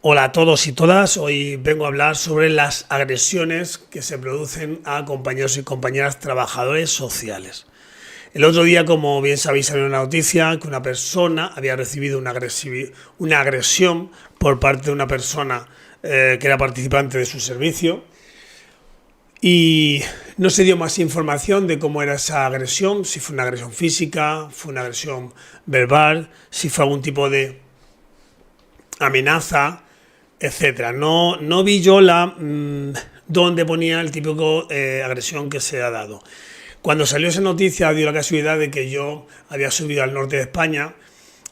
Hola a todos y todas, hoy vengo a hablar sobre las agresiones que se producen a compañeros y compañeras trabajadores sociales. El otro día, como bien sabéis, salió una noticia que una persona había recibido una agresión por parte de una persona que era participante de su servicio y no se dio más información de cómo era esa agresión, si fue una agresión física, fue una agresión verbal, si fue algún tipo de amenaza, etcétera. No vi yo donde ponía el típico agresión que se ha dado. Cuando salió esa noticia dio la casualidad de que yo había subido al norte de España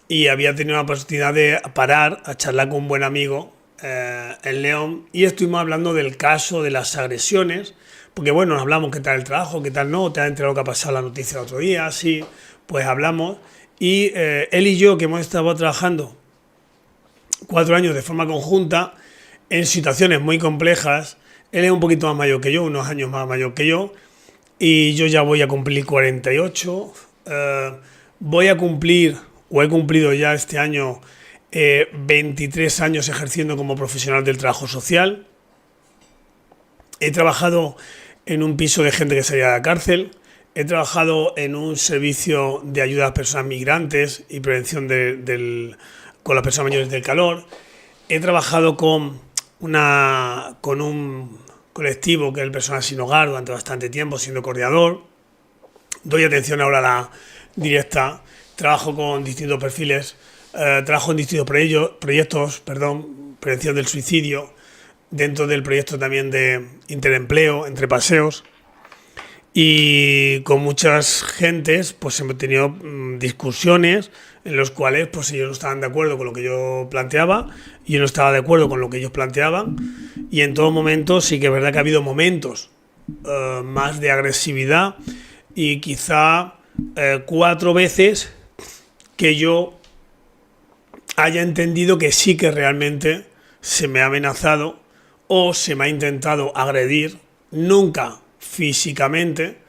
y había tenido la oportunidad de parar a charlar con un buen amigo en León y estuvimos hablando del caso de las agresiones, porque bueno, nos hablamos qué tal el trabajo, qué tal no, te has enterado que ha pasado la noticia el otro día, sí, pues hablamos y él y yo que hemos estado trabajando 4 años de forma conjunta en situaciones muy complejas. Él es un poquito más mayor que yo, unos años más mayor que yo, y yo ya voy a cumplir 48. Voy a cumplir, o he cumplido ya este año, 23 años ejerciendo como profesional del trabajo social. He trabajado en un piso de gente que salía de la cárcel. He trabajado en un servicio de ayuda a las personas migrantes y prevención con las personas mayores del calor. He trabajado con un colectivo que es el personal sin hogar durante bastante tiempo siendo coordinador. Doy atención ahora a la directa. Trabajo con distintos perfiles. Trabajo en distintos proyectos, prevención del suicidio, dentro del proyecto también de interempleo, entre paseos. Y con muchas gentes pues hemos tenido discusiones en los cuales pues ellos no estaban de acuerdo con lo que yo planteaba y yo no estaba de acuerdo con lo que ellos planteaban, y en todo momento sí que es verdad que ha habido momentos más de agresividad y quizá 4 veces que yo haya entendido que sí que realmente se me ha amenazado o se me ha intentado agredir. Nunca físicamente,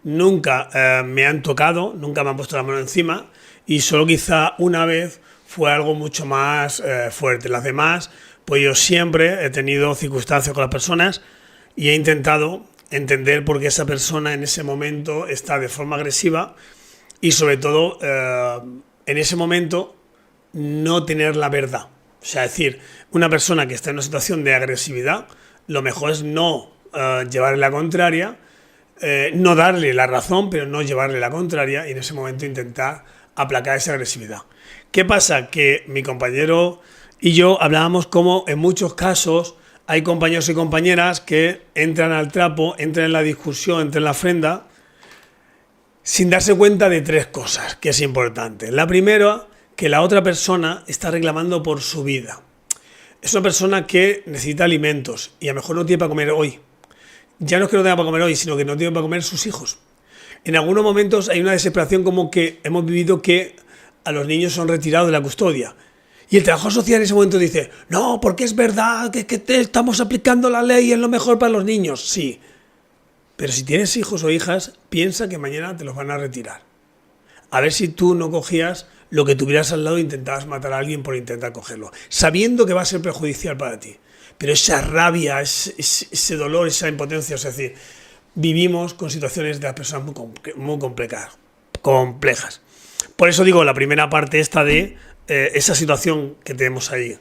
nunca me han tocado, nunca me han puesto la mano encima, y solo quizá una vez fue algo mucho más fuerte. Las demás, pues yo siempre he tenido circunstancias con las personas y he intentado entender por qué esa persona en ese momento está de forma agresiva y sobre todo en ese momento no tener la verdad. O sea, es decir, una persona que está en una situación de agresividad, lo mejor es no llevarle la contraria, no darle la razón, pero no llevarle la contraria, y en ese momento intentar aplacar esa agresividad. ¿Qué pasa? Que mi compañero y yo hablábamos como en muchos casos hay compañeros y compañeras que entran al trapo, entran en la discusión, entran en la ofrenda, sin darse cuenta de 3 cosas que es importante. La primera, que la otra persona está reclamando por su vida. Es una persona que necesita alimentos y a lo mejor no tiene para comer hoy. Ya no es que no tenga para comer hoy, sino que no tiene para comer sus hijos. En algunos momentos hay una desesperación como que hemos vivido que a los niños son retirados de la custodia. Y el trabajo social en ese momento dice, no, porque es verdad que estamos aplicando la ley y es lo mejor para los niños. Sí, pero si tienes hijos o hijas, piensa que mañana te los van a retirar. A ver si tú no cogías lo que tuvieras al lado e intentabas matar a alguien por intentar cogerlo, sabiendo que va a ser perjudicial para ti. Pero esa rabia, ese dolor, esa impotencia, es decir, vivimos con situaciones de las personas muy complejas. Por eso digo la primera parte esta de esa situación que tenemos ahí.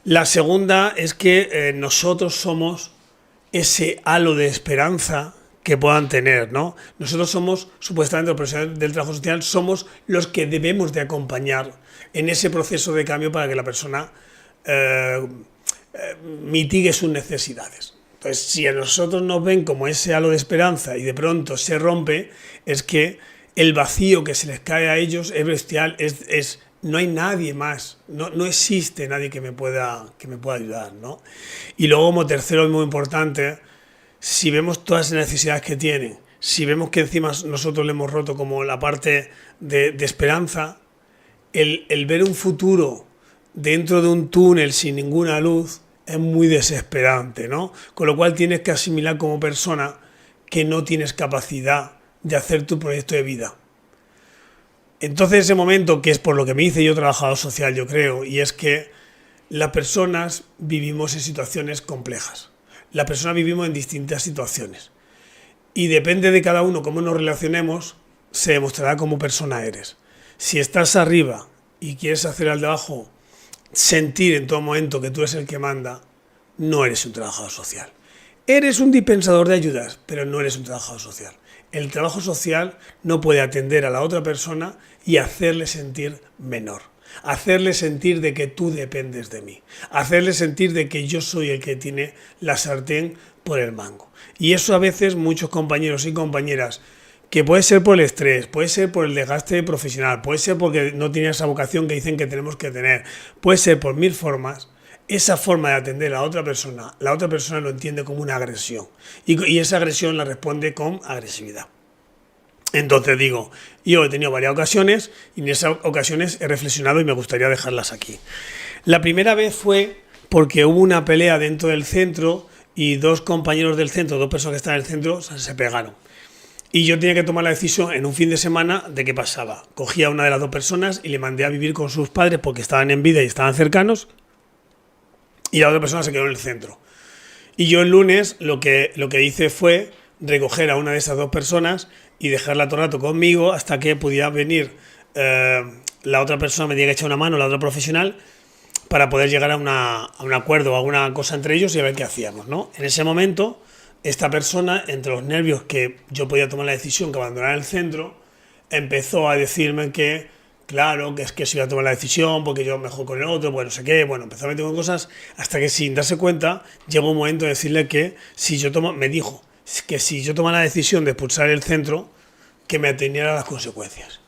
La segunda es que nosotros somos ese halo de esperanza que puedan tener, ¿no? Nosotros somos, supuestamente los profesionales del trabajo social, somos los que debemos de acompañar en ese proceso de cambio para que la persona mitigue sus necesidades. Entonces, si a nosotros nos ven como ese halo de esperanza y de pronto se rompe, es que el vacío que se les cae a ellos es bestial, no hay nadie más, no existe nadie que me pueda ayudar, ¿no? Y luego, como tercero y muy importante, si vemos todas las necesidades que tienen, si vemos que encima nosotros le hemos roto como la parte de esperanza, el ver un futuro dentro de un túnel sin ninguna luz es muy desesperante, ¿no? Con lo cual tienes que asimilar como persona que no tienes capacidad de hacer tu proyecto de vida. Entonces ese momento, que es por lo que me hice yo trabajador social, yo creo, y es que Las personas vivimos en situaciones complejas. Las personas vivimos en distintas situaciones. Y depende de cada uno cómo nos relacionemos, se demostrará cómo persona eres. Si estás arriba y quieres hacer al de abajo sentir en todo momento que tú eres el que manda, no eres un trabajador social. Eres un dispensador de ayudas, pero no eres un trabajador social. El trabajo social no puede atender a la otra persona y hacerle sentir menor. Hacerle sentir de que tú dependes de mí. Hacerle sentir de que yo soy el que tiene la sartén por el mango. Y eso a veces muchos compañeros y compañeras, que puede ser por el estrés, puede ser por el desgaste profesional, puede ser porque no tienen esa vocación que dicen que tenemos que tener, puede ser por mil formas, esa forma de atender a la otra persona lo entiende como una agresión. Y esa agresión la responde con agresividad. Entonces digo, yo he tenido varias ocasiones y en esas ocasiones he reflexionado y me gustaría dejarlas aquí. La primera vez fue porque hubo una pelea dentro del centro y dos compañeros del centro, dos personas que estaban en el centro, se pegaron. Y yo tenía que tomar la decisión en un fin de semana de qué pasaba. Cogí a una de las dos personas y le mandé a vivir con sus padres porque estaban en vida y estaban cercanos, y la otra persona se quedó en el centro. Y yo el lunes lo que hice fue recoger a una de esas dos personas y dejarla todo el rato conmigo hasta que pudiera venir la otra persona, me tenía que echar una mano, la otra profesional, para poder llegar a un acuerdo o alguna cosa entre ellos y a ver qué hacíamos, ¿no? En ese momento, esta persona, entre los nervios que yo podía tomar la decisión que abandonara el centro, empezó a decirme que, claro, que es que se iba a tomar la decisión porque yo mejor con el otro, pues no sé qué, bueno, empezó a meter con cosas hasta que sin darse cuenta llegó un momento de decirle que me dijo que si yo tomaba la decisión de expulsar el centro, que me ateniera a las consecuencias.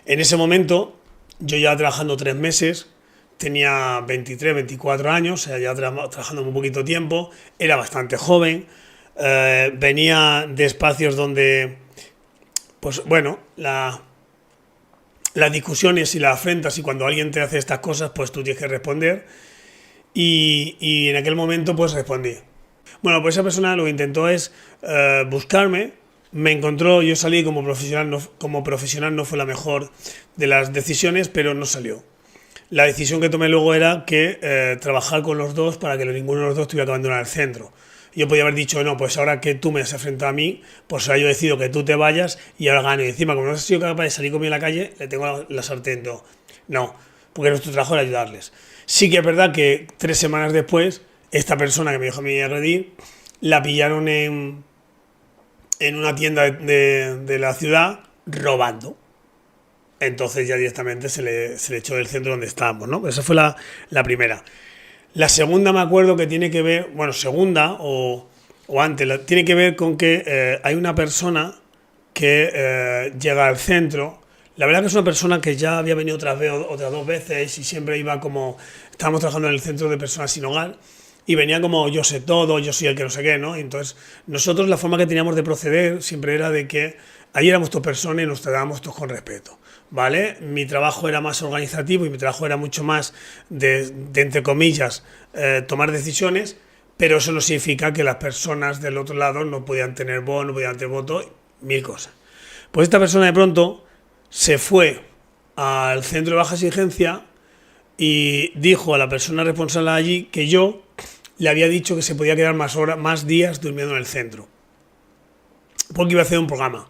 En ese momento, yo ya trabajando 3 meses, tenía 23, 24 años, o sea, ya trabajando muy poquito tiempo, era bastante joven, venía de espacios donde, pues bueno, las discusiones y las afrentas y cuando alguien te hace estas cosas, pues tú tienes que responder y en aquel momento pues respondí. Bueno, pues esa persona lo que intentó es buscarme, me encontró, yo salí como profesional, no fue la mejor de las decisiones, pero no salió. La decisión que tomé luego era que trabajar con los dos para que ninguno de los dos tuviera que abandonar el centro. Yo podía haber dicho, no, pues ahora que tú me has enfrentado a mí, pues ahora yo decido que tú te vayas y ahora gano. Y encima, como no has sido capaz de salir conmigo en la calle, le tengo la sartén. No, porque nuestro trabajo era ayudarles. Sí que es verdad que 3 semanas después, esta persona que me dijo a mí agredir, la pillaron en una tienda de la ciudad robando. Entonces ya directamente se le echó del centro donde estábamos, ¿no? Esa fue la primera. La segunda me acuerdo que tiene que ver, bueno, segunda o antes, tiene que ver con que hay una persona que llega al centro. La verdad que es una persona que ya había venido otras 2 veces y siempre iba como, estábamos trabajando en el centro de personas sin hogar y venía como yo sé todo, yo soy el que no sé qué, ¿no? Y entonces nosotros la forma que teníamos de proceder siempre era de que ahí éramos dos personas y nos tratábamos todos con respeto, ¿vale? Mi trabajo era más organizativo y mi trabajo era mucho más de entre comillas, tomar decisiones, pero eso no significa que las personas del otro lado no podían tener voz, no podían tener voto, mil cosas. Pues esta persona de pronto se fue al centro de baja exigencia y dijo a la persona responsable allí que yo le había dicho que se podía quedar más días durmiendo en el centro, porque iba a hacer un programa.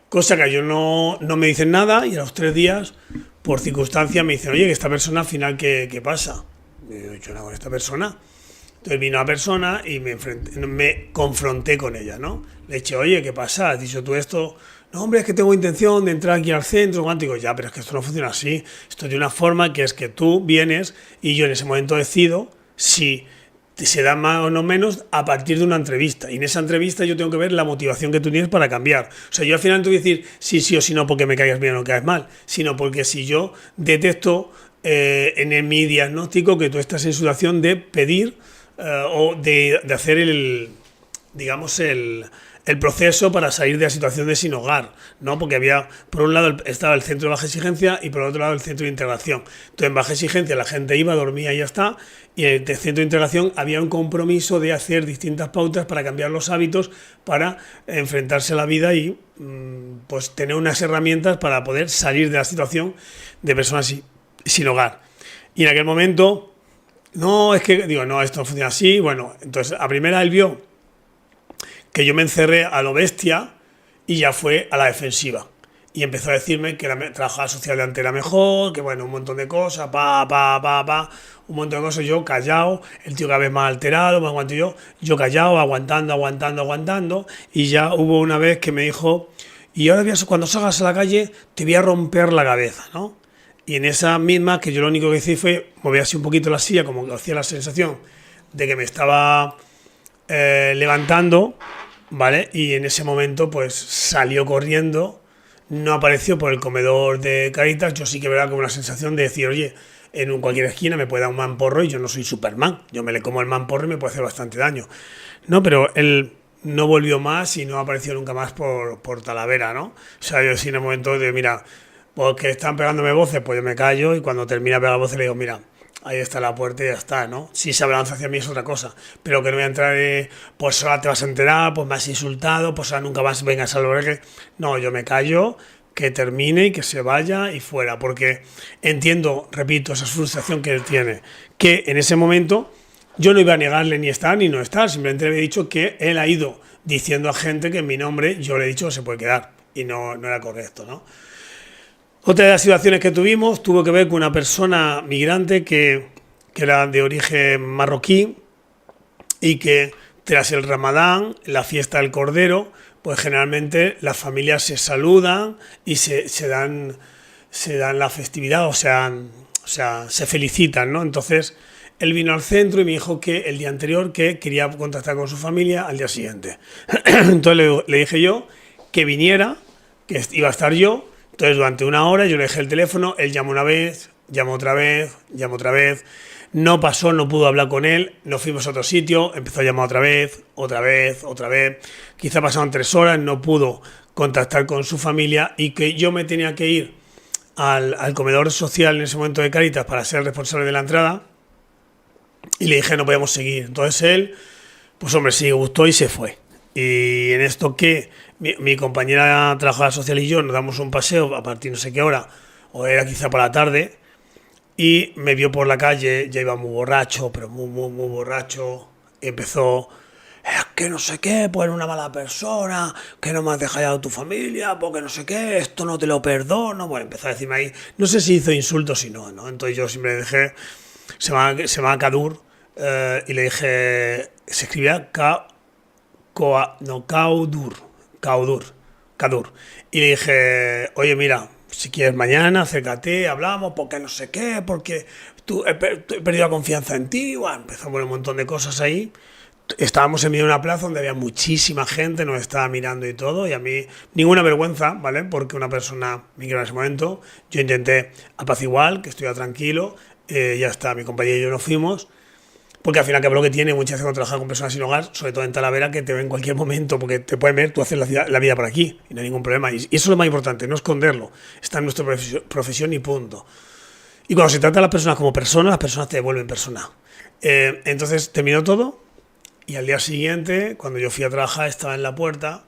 Cosa que yo no me dicen nada y a los 3 días, por circunstancia, me dicen, oye, que esta persona al final, ¿qué pasa? Y yo he dicho nada con esta persona. Entonces vino la persona y me confronté con ella, ¿no? Le dije, oye, ¿qué pasa? ¿Has dicho tú esto? No, hombre, es que tengo intención de entrar aquí al centro. Y digo, ya, pero es que esto no funciona así. Esto tiene una forma que es que tú vienes y yo en ese momento decido si se da más o no menos a partir de una entrevista. Y en esa entrevista yo tengo que ver la motivación que tú tienes para cambiar. O sea, yo al final no te voy a decir sí o sí no porque me caigas bien o caes mal, sino porque si yo detecto en mi diagnóstico que tú estás en situación de pedir o de hacer el proceso para salir de la situación de sin hogar, ¿no? Porque había, por un lado estaba el centro de baja exigencia y por otro lado el centro de integración. Entonces en baja exigencia la gente iba, dormía y ya está, y en el centro de integración había un compromiso de hacer distintas pautas para cambiar los hábitos, para enfrentarse a la vida y pues tener unas herramientas para poder salir de la situación de personas sin hogar. Y en aquel momento, no, es que, digo, no, esto no funciona así. Bueno, entonces a primera él vio que yo me encerré a lo bestia y ya fue a la defensiva. Y empezó a decirme que la trabajada socialmente era mejor, que bueno, un montón de cosas, un montón de cosas, yo callado, el tío cada vez más alterado, más aguanto yo callado, aguantando, y ya hubo una vez que me dijo, y ahora cuando salgas a la calle te voy a romper la cabeza, ¿no? Y en esa misma, que yo lo único que hice fue mover así un poquito la silla, como que hacía la sensación de que me estaba levantando, ¿vale? Y en ese momento pues salió corriendo, no apareció por el comedor de Caritas. Yo sí que verá como una sensación de decir, oye, en cualquier esquina me puede dar un mamporro y yo no soy Superman, yo me le como el mamporro y me puede hacer bastante daño, no, pero él no volvió más y no apareció nunca más por Talavera, ¿no? O sea, yo sí en el momento de, mira, porque están pegándome voces, pues yo me callo y cuando termina de pegar voces le digo, mira, ahí está la puerta y ya está, ¿no? Si se abalanza hacia mí es otra cosa, pero que no voy a entrar, pues ahora te vas a enterar, pues me has insultado, pues ahora nunca más vengas a lograr que... No, yo me callo, que termine y que se vaya y fuera, porque entiendo, repito, esa frustración que él tiene, que en ese momento yo no iba a negarle ni estar ni no estar, simplemente le había dicho que él ha ido diciendo a gente que en mi nombre yo le he dicho que se puede quedar, y no era correcto, ¿no? Otra de las situaciones que tuvimos tuvo que ver con una persona migrante que era de origen marroquí y que tras el Ramadán, la fiesta del Cordero, pues generalmente las familias se saludan y se dan la festividad, o sea, se felicitan, ¿no? Entonces él vino al centro y me dijo que el día anterior que quería contactar con su familia al día siguiente. Entonces le dije yo que viniera, que iba a estar yo. Entonces durante una hora yo le dejé el teléfono, él llamó una vez, llamó otra vez, no pasó, no pudo hablar con él, nos fuimos a otro sitio, empezó a llamar otra vez, quizá pasaron 3 horas, no pudo contactar con su familia y que yo me tenía que ir al comedor social en ese momento de Caritas para ser el responsable de la entrada y le dije no podíamos seguir. Entonces él, pues hombre, sí, gustó y se fue. Y en esto que mi compañera trabajadora social y yo nos damos un paseo a partir no sé qué hora, o era quizá por la tarde, y me vio por la calle, ya iba muy borracho, pero muy borracho, y empezó, es que no sé qué, pues eres una mala persona, que no me has dejado a tu familia, porque no sé qué, esto no te lo perdono. Bueno, empezó a decirme ahí, no sé si hizo insultos o no, ¿no? Entonces yo siempre le dije, se llama Kadur, y le dije, se escribía Kaudur. Y le dije, oye, mira, si quieres mañana, acércate, hablamos, porque no sé qué, porque he perdido la confianza en ti. Bueno, empezó a poner un montón de cosas ahí. Estábamos en medio de una plaza donde había muchísima gente, nos estaba mirando y todo, y a mí ninguna vergüenza, ¿vale? Porque una persona migró en ese momento, yo intenté apaciguar, que estuviera tranquilo, ya está, mi compañero y yo nos fuimos. Porque al final, que lo que tiene muchas veces cuando trabajas con personas sin hogar, sobre todo en Talavera, que te ven en cualquier momento, porque te pueden ver, tú haces la vida por aquí y no hay ningún problema. Y eso es lo más importante, no esconderlo. Está en nuestra profesión y punto. Y cuando se trata a las personas como personas, las personas te devuelven persona. Entonces terminó todo y al día siguiente, cuando yo fui a trabajar, estaba en la puerta,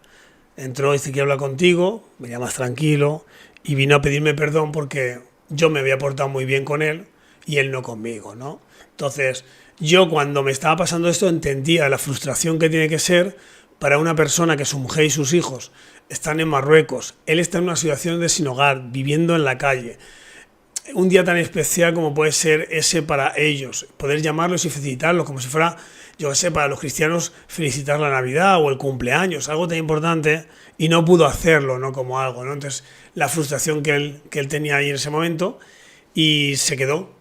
entró y dice, quiero hablar contigo, venía más tranquilo y vino a pedirme perdón porque yo me había portado muy bien con él y él no conmigo, ¿no? Entonces, yo cuando me estaba pasando esto entendía la frustración que tiene que ser para una persona que su mujer y sus hijos están en Marruecos, él está en una situación de sin hogar, viviendo en la calle. Un día tan especial como puede ser ese para ellos, poder llamarlos y felicitarlos como si fuera, yo qué sé, para los cristianos felicitar la Navidad o el cumpleaños, algo tan importante, y no pudo hacerlo, ¿no? Como algo, ¿no? Entonces, la frustración que él tenía ahí en ese momento y se quedó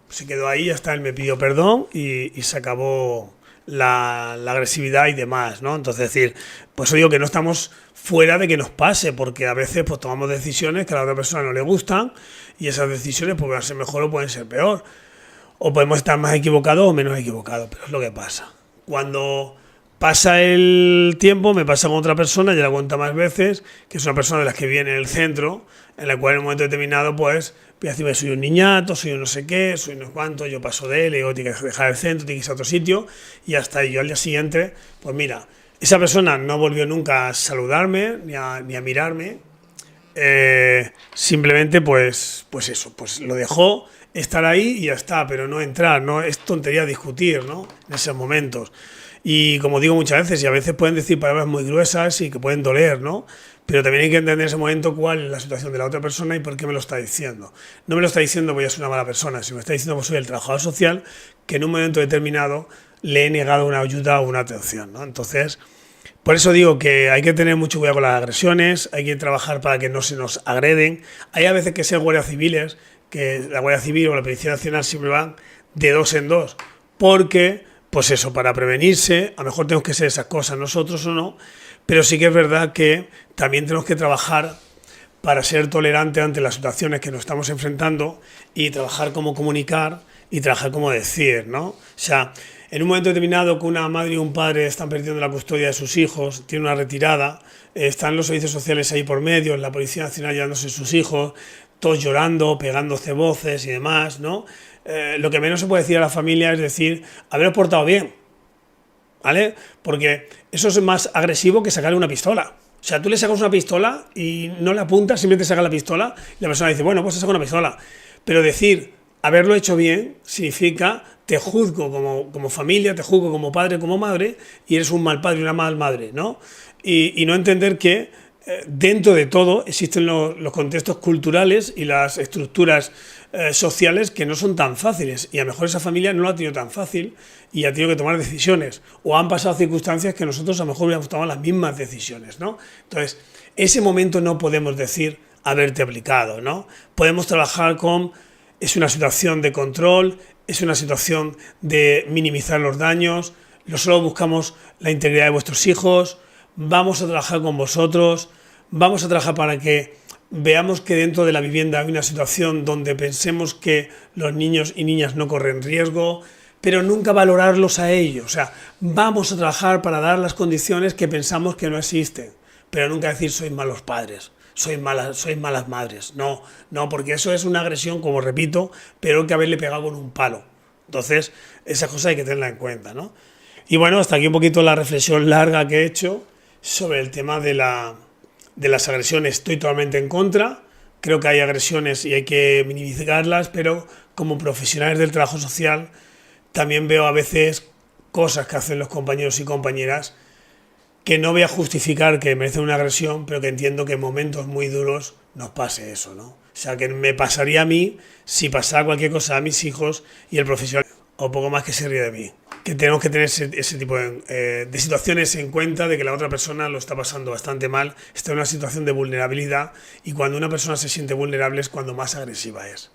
ahí, hasta él me pidió perdón y se acabó la agresividad y demás, ¿no? Entonces, decir, pues yo digo que no estamos fuera de que nos pase, porque a veces pues tomamos decisiones que a la otra persona no le gustan y esas decisiones pues, pueden ser mejor o pueden ser peor, o podemos estar más equivocados o menos equivocados, pero es lo que pasa. Cuando pasa el tiempo, me pasa con otra persona, ya la cuento más veces, que es una persona de las que viene en el centro, en la cual en un momento determinado pues decirme, soy un niñato, soy un no sé qué, soy no sé cuánto, yo paso de él, le digo, tienes que dejar el centro, tienes que irse a otro sitio, y hasta ahí. Yo al día siguiente, pues mira, esa persona no volvió nunca a saludarme, ni a mirarme, simplemente pues eso, pues lo dejó, estar ahí y ya está, pero no entrar, no es tontería discutir, ¿no? En esos momentos. Y como digo muchas veces, y a veces pueden decir palabras muy gruesas y que pueden doler, ¿no? Pero también hay que entender en ese momento cuál es la situación de la otra persona y por qué me lo está diciendo. No me lo está diciendo porque yo soy una mala persona, sino me está diciendo porque soy el trabajador social que en un momento determinado le he negado una ayuda o una atención, ¿no? Entonces, por eso digo que hay que tener mucho cuidado con las agresiones, hay que trabajar para que no se nos agreden. Hay a veces que ser guardias civiles, que la Guardia Civil o la Policía Nacional siempre van de dos en dos, porque, pues eso, para prevenirse, a lo mejor tenemos que ser esas cosas nosotros o no, pero sí que es verdad que también tenemos que trabajar para ser tolerante ante las situaciones que nos estamos enfrentando y trabajar cómo comunicar y trabajar cómo decir, ¿no? O sea, en un momento determinado que una madre y un padre están perdiendo la custodia de sus hijos, tienen una retirada, están los servicios sociales ahí por medio, la Policía Nacional llevándose sus hijos, todos llorando, pegándose voces y demás, ¿no? Lo que menos se puede decir a la familia es decir, haberos portado bien, ¿vale? Porque eso es más agresivo que sacarle una pistola. O sea, tú le sacas una pistola y no le apuntas, simplemente sacas la pistola y la persona dice, bueno, pues se saca una pistola. Pero decir, haberlo hecho bien, significa, te juzgo como familia, te juzgo como padre, como madre, y eres un mal padre y una mal madre, ¿no? Y no entender que dentro de todo existen los contextos culturales y las estructuras sociales que no son tan fáciles y a lo mejor esa familia no lo ha tenido tan fácil y ha tenido que tomar decisiones o han pasado circunstancias que nosotros a lo mejor hubiéramos tomado las mismas decisiones, ¿no? Entonces, ese momento no podemos decir haberte aplicado, ¿no? Podemos trabajar con, es una situación de control, es una situación de minimizar los daños, solo buscamos la integridad de vuestros hijos, vamos a trabajar con vosotros, vamos a trabajar para que veamos que dentro de la vivienda hay una situación donde pensemos que los niños y niñas no corren riesgo, pero nunca valorarlos a ellos. O sea, vamos a trabajar para dar las condiciones que pensamos que no existen, pero nunca decir sois malos padres, sois malas madres. No, no, porque eso es una agresión, como repito, pero que haberle pegado con un palo. Entonces, esa cosa hay que tenerla en cuenta, ¿no? Y bueno, hasta aquí un poquito la reflexión larga que he hecho sobre el tema de las agresiones. Estoy totalmente en contra, creo que hay agresiones y hay que minimizarlas, pero como profesionales del trabajo social también veo a veces cosas que hacen los compañeros y compañeras que no voy a justificar que merecen una agresión, pero que entiendo que en momentos muy duros nos pase eso, ¿no? O sea, que me pasaría a mí si pasara cualquier cosa a mis hijos y el profesional o poco más que se ríe de mí. Que tenemos que tener ese tipo de situaciones en cuenta de que la otra persona lo está pasando bastante mal, está en una situación de vulnerabilidad y cuando una persona se siente vulnerable es cuando más agresiva es.